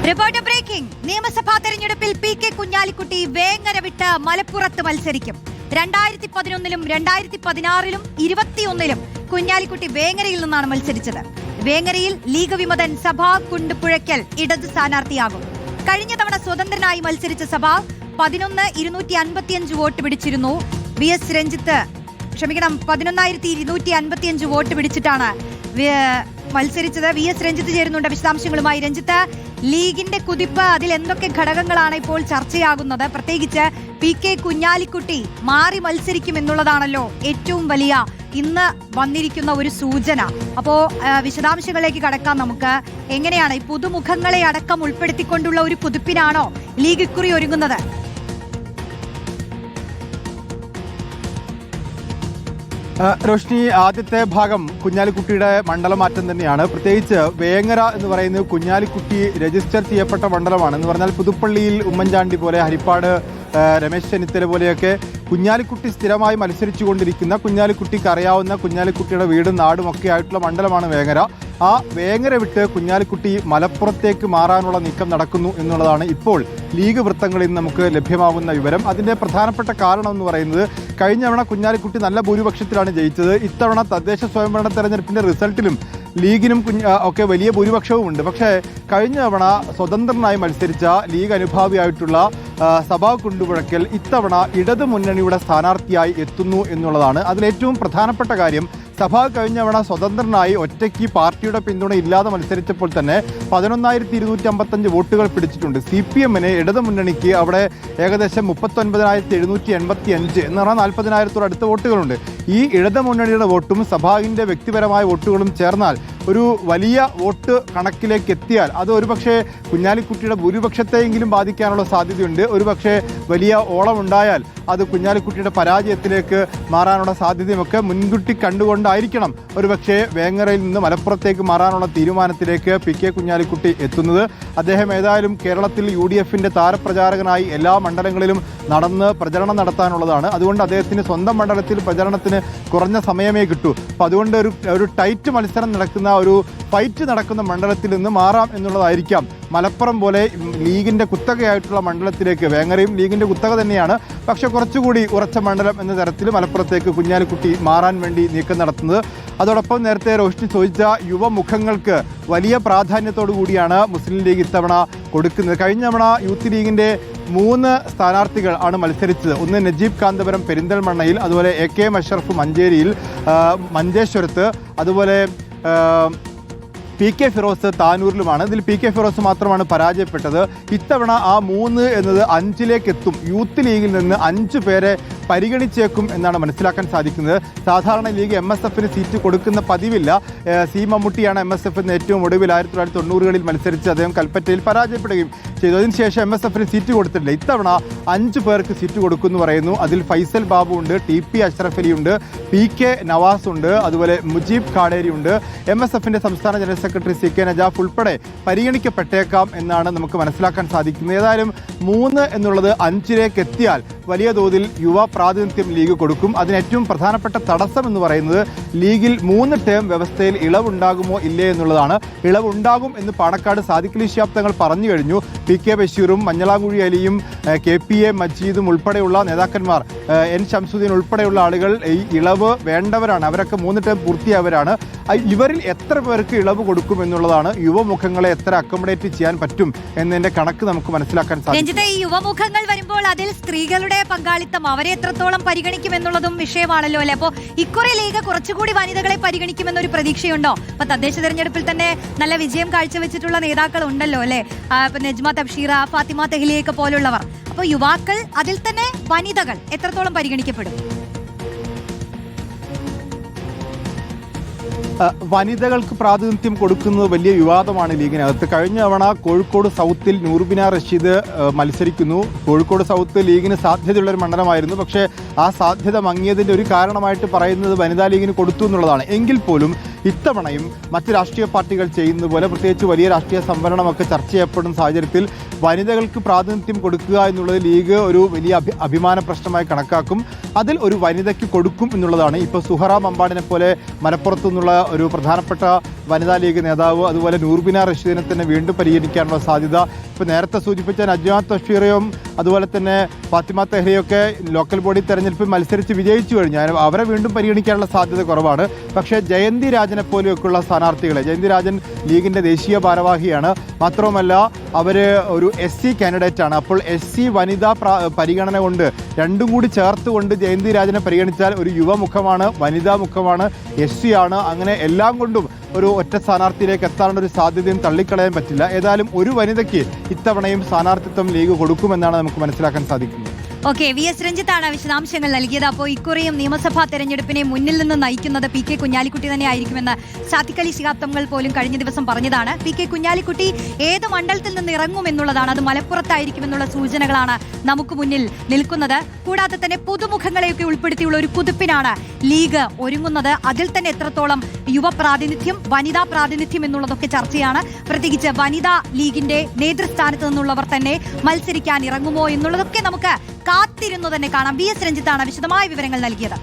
Report breaking. നിയമസഭാ തെരഞ്ഞെടുപ്പിൽ P K. Kunhalikutty Vengara വിട്ട് മലപ്പുറത്ത് മത്സരിക്കും. 2011-ലും 2016-ലും 2021-ലും കുഞ്ഞാലിക്കുട്ടി വേങ്ങരയിൽ നിന്നാണ് മത്സരിച്ചത്. വേങ്ങരയിൽ ലീഗ് വിമതൻ സഭാ കുണ്ടുപുഴയ്ക്കൽ ഇടത് സ്ഥാനാർത്ഥിയാകും. കഴിഞ്ഞ തവണ സ്വതന്ത്രനായി മത്സരിച്ച സഭ 11,255 വോട്ട് പിടിച്ചിരുന്നു. രഞ്ജിത്ത് 11,255 വോട്ട് പിടിച്ചിട്ടാണ് മത്സരിച്ചത്. വി.എസ്. രഞ്ജിത്ത് ചേരുന്നുണ്ട് വിശദാംശങ്ങളുമായി. രഞ്ജിത്ത്, ലീഗിന്റെ കുതിപ്പ്, അതിൽ എന്തൊക്കെ ഘടകങ്ങളാണ് ഇപ്പോൾ ചർച്ചയാകുന്നത്? പ്രത്യേകിച്ച് പി.കെ. കുഞ്ഞാലിക്കുട്ടി മാറി മത്സരിക്കും എന്നുള്ളതാണല്ലോ ഏറ്റവും വലിയ ഇന്ന് വന്നിരിക്കുന്ന ഒരു സൂചന. അപ്പോ വിശദാംശങ്ങളിലേക്ക് കടക്കാം. നമുക്ക് എങ്ങനെയാണ് ഈ പുതുമുഖങ്ങളെ അടക്കം ഉൾപ്പെടുത്തിക്കൊണ്ടുള്ള ഒരു കുതിപ്പിനാണോ ലീഗ് ഇക്കുറി ഒരുങ്ങുന്നത്? റോഷ്നി, ആദ്യത്തെ ഭാഗം കുഞ്ഞാലിക്കുട്ടിയുടെ മണ്ഡലമാറ്റം തന്നെയാണ്. പ്രത്യേകിച്ച് വേങ്ങര എന്ന് പറയുന്നത് കുഞ്ഞാലിക്കുട്ടി രജിസ്റ്റർ ചെയ്യപ്പെട്ട മണ്ഡലമാണ്. എന്ന് പറഞ്ഞാൽ പുതുപ്പള്ളിയിൽ ഉമ്മൻചാണ്ടി പോലെ, ഹരിപ്പാട് രമേശ് ചെന്നിത്തല പോലെയൊക്കെ കുഞ്ഞാലിക്കുട്ടി സ്ഥിരമായി മത്സരിച്ചുകൊണ്ടിരിക്കുന്ന, കുഞ്ഞാലിക്കുട്ടിക്ക് അറിയാവുന്ന, കുഞ്ഞാലിക്കുട്ടിയുടെ വീടും നാടും ഒക്കെ ആയിട്ടുള്ള മണ്ഡലമാണ് വേങ്ങര. ആ വേങ്ങര വിട്ട് കുഞ്ഞാലിക്കുട്ടി മലപ്പുറത്തേക്ക് മാറാനുള്ള നീക്കം നടക്കുന്നു എന്നുള്ളതാണ് ഇപ്പോൾ ലീഗ് വൃത്തങ്ങളിൽ നമുക്ക് ലഭ്യമാകുന്ന വിവരം. അതിൻ്റെ പ്രധാനപ്പെട്ട കാരണം എന്ന് പറയുന്നത്, കഴിഞ്ഞ തവണ കുഞ്ഞാലിക്കുട്ടി നല്ല ഭൂരിപക്ഷത്തിലാണ് ജയിച്ചത്. ഇത്തവണ തദ്ദേശ സ്വയംഭരണ തെരഞ്ഞെടുപ്പിൻ്റെ റിസൾട്ടിലും ലീഗിനും ഒക്കെ വലിയ ഭൂരിപക്ഷവുമുണ്ട്. പക്ഷേ കഴിഞ്ഞ തവണ സ്വതന്ത്രനായി മത്സരിച്ച ലീഗ് അനുഭാവിയായിട്ടുള്ള സഭാ കുണ്ടുപുഴയ്ക്കൽ ഇത്തവണ ഇടതു മുന്നണിയുടെ സ്ഥാനാർത്ഥിയായി എത്തുന്നു എന്നുള്ളതാണ്. അതിലേറ്റവും പ്രധാനപ്പെട്ട കാര്യം, സഭ കഴിഞ്ഞ തവണ സ്വതന്ത്രനായി ഒറ്റയ്ക്ക് പാർട്ടിയുടെ പിന്തുണ ഇല്ലാതെ മത്സരിച്ചപ്പോൾ തന്നെ 11,255 വോട്ടുകൾ പിടിച്ചിട്ടുണ്ട്. CPM-ന് ഇടതു മുന്നണിക്ക് അവിടെ ഏകദേശം 39,785 എന്ന് പറഞ്ഞാൽ 40,000-ത്തോട് അടുത്ത വോട്ടുകളുണ്ട്. ഈ ഇടതു മുന്നണിയുടെ വോട്ടും സഭാവിൻ്റെ വ്യക്തിപരമായ വോട്ടുകളും ചേർന്നാൽ ഒരു വലിയ വോട്ട് കണക്കിലേക്ക് എത്തിയാൽ അത് ഒരുപക്ഷെ കുഞ്ഞാലിക്കുട്ടിയുടെ ഭൂരിപക്ഷത്തെയെങ്കിലും ബാധിക്കാനുള്ള സാധ്യതയുണ്ട്. ഒരുപക്ഷെ വലിയ ഓളമുണ്ടായാൽ അത് കുഞ്ഞാലിക്കുട്ടിയുടെ പരാജയത്തിലേക്ക് മാറാനുള്ള സാധ്യതയുമൊക്കെ മുൻകൂട്ടി കണ്ടുകൊണ്ടായിരിക്കണം ഒരുപക്ഷെ വേങ്ങരയിൽ നിന്ന് മലപ്പുറത്തേക്ക് മാറാനുള്ള തീരുമാനത്തിലേക്ക് പി.കെ. കുഞ്ഞാലിക്കുട്ടി എത്തുന്നത്. അദ്ദേഹം ഏതായാലും കേരളത്തിൽ UDF-ന്റെ താരപ്രചാരകനായി എല്ലാ മണ്ഡലങ്ങളിലും നടന്ന് പ്രചരണം നടത്താനുള്ളതാണ്. അതുകൊണ്ട് അദ്ദേഹത്തിന് സ്വന്തം മണ്ഡലത്തിൽ പ്രചരണത്തിന് കുറഞ്ഞ സമയമേ കിട്ടൂ. അപ്പോൾ അതുകൊണ്ട് ഒരു ടൈറ്റ് മത്സരം നടക്കുന്ന, ഒരു ഫൈറ്റ് നടക്കുന്ന മണ്ഡലത്തിൽ നിന്ന് മാറാം എന്നുള്ളതായിരിക്കാം മലപ്പുറം പോലെ ലീഗിൻ്റെ കുത്തകയായിട്ടുള്ള മണ്ഡലത്തിലേക്ക്. വേങ്ങരയും ലീഗിൻ്റെ കുത്തക തന്നെയാണ്, പക്ഷേ കുറച്ചുകൂടി ഉറച്ച മണ്ഡലം എന്ന തരത്തിൽ മലപ്പുറത്തേക്ക് കുഞ്ഞാലിക്കുട്ടി മാറാൻ വേണ്ടി നീക്കം നടത്തുന്നത്. അതോടൊപ്പം നേരത്തെ റോഷ്നി ചോദിച്ച യുവമുഖങ്ങൾക്ക് വലിയ പ്രാധാന്യത്തോടു കൂടിയാണ് മുസ്ലിം ലീഗ് ഇത്തവണ കൊടുക്കുന്നത്. കഴിഞ്ഞ തവണ യൂത്ത് ലീഗിൻ്റെ 3 സ്ഥാനാർത്ഥികൾ ആണ് മത്സരിച്ചത്. ഒന്ന് നജീബ് കാന്തപുരം പെരിന്തൽമണ്ണയിൽ, അതുപോലെ AK അഷ്റഫ് മഞ്ചേരിയിൽ, മഞ്ചേശ്വരത്ത്, അതുപോലെ പി.കെ. ഫിറോസ് താനൂരിലുമാണ്. ഇതിൽ പി.കെ. ഫിറോസ് മാത്രമാണ് പരാജയപ്പെട്ടത്. ഇത്തവണ ആ 3 എന്നത് 5-ലേക്ക് എത്തും. യൂത്ത് ലീഗിൽ നിന്ന് 5 പേരെ പരിഗണിച്ചേക്കും എന്നാണ് മനസ്സിലാക്കാൻ സാധിക്കുന്നത്. സാധാരണ ലീഗ് MSF-ന് സീറ്റ് കൊടുക്കുന്ന പതിവില്ല. സി മമ്മൂട്ടിയാണ് MSF-ന് ഏറ്റവും ഒടുവിൽ 1990-കളിൽ മത്സരിച്ച് അദ്ദേഹം കൽപ്പറ്റയിൽ പരാജയപ്പെടുകയും ചെയ്തു. അതിനുശേഷം MSF-ന് സീറ്റ് കൊടുത്തിട്ടില്ല. ഇത്തവണ 5 പേർക്ക് സീറ്റ് കൊടുക്കുമെന്ന് പറയുന്നു. അതിൽ ഫൈസൽ ബാബു ഉണ്ട്, TP അഷ്റഫ് അലി ഉണ്ട്, PK നവാസ് ഉണ്ട്, അതുപോലെ മുജീബ് ഖാഡേരി ഉണ്ട്. MSF-ന്റെ സംസ്ഥാന ജനറൽ സെക്രട്ടറി CK നജാഫ് ഉൾപ്പെടെ പരിഗണിക്കപ്പെട്ടേക്കാം എന്നാണ് നമുക്ക് മനസ്സിലാക്കാൻ സാധിക്കുന്നത്. ഏതായാലും 3 എന്നുള്ളത് 5-ലേക്ക് എത്തിയാൽ വലിയ തോതിൽ യുവ പ്രാതിനിധ്യം ലീഗ് കൊടുക്കും. അതിന് ഏറ്റവും പ്രധാനപ്പെട്ട തടസ്സം എന്ന് പറയുന്നത് ലീഗിൽ 3 ടേം വ്യവസ്ഥയിൽ ഇളവുണ്ടാകുമോ ഇല്ലേ എന്നുള്ളതാണ്. ഇളവുണ്ടാകും എന്ന് പാണക്കാട് സാദിഖലി ശിഹാബ് തങ്ങൾ പറഞ്ഞു കഴിഞ്ഞു. PK ബഷീറും മഞ്ഞളാംകുഴി അലിയും KPA മജീദും ഉൾപ്പെടെയുള്ള നേതാക്കന്മാർ, N ശംസുദ്ദീൻ ഉൾപ്പെടെയുള്ള ആളുകൾ ഈ ഇളവ് വേണ്ടവരാണ്. അവരൊക്കെ 3 ടേം പൂർത്തിയായവരാണ്. ഇവരിൽ എത്ര പേർക്ക് ഇളവ് കൊടുക്കും എന്നുള്ളതാണ്, യുവമുഖങ്ങളെ എത്ര അക്കോമഡേറ്റ് ചെയ്യാൻ പറ്റും എന്നതിന്റെ കണക്ക് നമുക്ക് മനസ്സിലാക്കാൻ സാധിക്കും. ഈ യുവമുഖങ്ങൾ വരുമ്പോൾ അതിൽ സ്ത്രീകളുടെ പങ്കാളിത്തം, അവരെ എത്രത്തോളം പരിഗണിക്കും എന്നുള്ളതും വിഷയമാണല്ലോ അല്ലെ? അപ്പോൾ ഇക്കുറി ലീഗ് കുറച്ചുകൂടി വനിതകളെ പരിഗണിക്കുമെന്നൊരു പ്രതീക്ഷയുണ്ടോ? അപ്പൊ തദ്ദേശ തെരഞ്ഞെടുപ്പിൽ തന്നെ നല്ല വിജയം കാഴ്ചവെച്ചിട്ടുള്ള നേതാക്കൾ ഉണ്ടല്ലോ അല്ലെ? ഇപ്പൊ നജ്മ തബ്ഷീറ, ഫാത്തിമ തെഹ്ലിയൊക്കെ പോലുള്ളവർ. അപ്പൊ യുവാക്കൾ, അതിൽ തന്നെ വനിതകൾ എത്രത്തോളം പരിഗണിക്കപ്പെടും? വനിതകൾക്ക് പ്രാതിനിധ്യം കൊടുക്കുന്നത് വലിയ വിവാദമാണ് ലീഗിനകത്ത്. കഴിഞ്ഞ തവണ കോഴിക്കോട് സൗത്തിൽ നൂർബിന റഷീദ് മത്സരിക്കുന്നു. കോഴിക്കോട് സൗത്ത് ലീഗിന് സാധ്യതയുള്ളൊരു മണ്ഡലമായിരുന്നു. പക്ഷേ ആ സാധ്യത മങ്ങിയതിൻ്റെ ഒരു കാരണമായിട്ട് പറയുന്നത് വനിതാ ലീഗിന് കൊടുത്തു എന്നുള്ളതാണ്. എങ്കിൽ പോലും ഇത്തവണയും മറ്റ് രാഷ്ട്രീയ പാർട്ടികൾ ചെയ്യുന്നത് പോലെ, പ്രത്യേകിച്ച് വലിയ രാഷ്ട്രീയ സംവരണമൊക്കെ ചർച്ച ചെയ്യപ്പെടുന്ന സാഹചര്യത്തിൽ വനിതകൾക്ക് പ്രാതിനിധ്യം കൊടുക്കുക എന്നുള്ളത് ലീഗ് ഒരു വലിയ അഭിമാന പ്രശ്നമായി കണക്കാക്കും. അതിൽ ഒരു വനിതയ്ക്ക് കൊടുക്കും എന്നുള്ളതാണ്. ഇപ്പോൾ സുഹറ മമ്പാടിനെ പോലെ മലപ്പുറത്തു നിന്നുള്ള ഒരു പ്രധാനപ്പെട്ട വനിതാ ലീഗ് നേതാവ് അതുപോലെ നൂർബിന റഷീദിനെ തന്നെ വീണ്ടും പരിഗണിക്കാനുള്ള സാധ്യത. ഇപ്പോൾ നേരത്തെ സൂചിപ്പിച്ച നജ്മാത്ത് തഷ്വീറയും അതുപോലെ തന്നെ ഫാത്തിമ തെഹ്രിയൊക്കെ ലോക്കൽ ബോഡി തെരഞ്ഞെടുപ്പിൽ മത്സരിച്ച് വിജയിച്ചു കഴിഞ്ഞാൽ അവരെ വീണ്ടും പരിഗണിക്കാനുള്ള സാധ്യത കുറവാണ്. പക്ഷേ ജയന്തി രാജനെ പോലെയൊക്കെയുള്ള സ്ഥാനാർത്ഥികളെ, ജയന്തി രാജൻ ലീഗിൻ്റെ ദേശീയ ഭാരവാഹിയാണ്, മാത്രവുമല്ല അവർ ഒരു SC കാൻഡിഡേറ്റ് ആണ്. അപ്പോൾ SC വനിതാ പരിഗണന കൊണ്ട് രണ്ടും കൂടി ചേർത്തുകൊണ്ട് ജയന്തി രാജനെ പരിഗണിച്ചാൽ ഒരു യുവമുഖമാണ്, വനിതാ മുഖമാണ്, SC ആണ്. അങ്ങനെ എല്ലാം കൊണ്ടും ഒരു ഒറ്റ സ്ഥാനാർത്ഥിയിലേക്ക് എത്താനുള്ള ഒരു സാധ്യതയും തള്ളിക്കളയാൻ പറ്റില്ല. ഏതായാലും ഒരു വനിതയ്ക്ക് ഇത്തവണയും സ്ഥാനാർത്ഥിത്വം ലീഗ് കൊടുക്കുമെന്നാണ് നമുക്ക് മനസ്സിലാക്കാൻ സാധിക്കുന്നത്. ഓക്കെ, VS രഞ്ജിത്താണ് വിശദാംശങ്ങൾ നൽകിയത്. അപ്പോൾ ഇക്കുറിയും നിയമസഭാ തെരഞ്ഞെടുപ്പിനെ മുന്നിൽ നിന്ന് നയിക്കുന്നത് PK കുഞ്ഞാലിക്കുട്ടി തന്നെ ആയിരിക്കുമെന്ന് സാദിഖ് അലി ശിഹാബ് തങ്ങൾ പോലും കഴിഞ്ഞ ദിവസം പറഞ്ഞതാണ്. PK കുഞ്ഞാലിക്കുട്ടി ഏത് മണ്ഡലത്തിൽ നിന്ന് ഇറങ്ങുമെന്നുള്ളതാണ്, അത് മലപ്പുറത്തായിരിക്കുമെന്നുള്ള സൂചനകളാണ് നമുക്ക് മുന്നിൽ നിൽക്കുന്നത്. കൂടാതെ തന്നെ പുതുമുഖങ്ങളെയൊക്കെ ഉൾപ്പെടുത്തിയുള്ള ഒരു കുതിപ്പിനാണ് ലീഗ് ഒരുങ്ങുന്നത്. അതിൽ തന്നെ എത്രത്തോളം യുവ പ്രാതിനിധ്യം, വനിതാ പ്രാതിനിധ്യം എന്നുള്ളതൊക്കെ ചർച്ചയാണ്. പ്രത്യേകിച്ച് വനിതാ ലീഗിന്റെ നേതൃസ്ഥാനത്ത് നിന്നുള്ളവർ തന്നെ മത്സരിക്കാൻ ഇറങ്ങുമോ എന്നുള്ളതൊക്കെ നമുക്ക് കാത്തിരുന്നു തന്നെ കാണാം. VS രഞ്ജിത്താണ് വിശദമായ വിവരങ്ങൾ നൽകിയത്.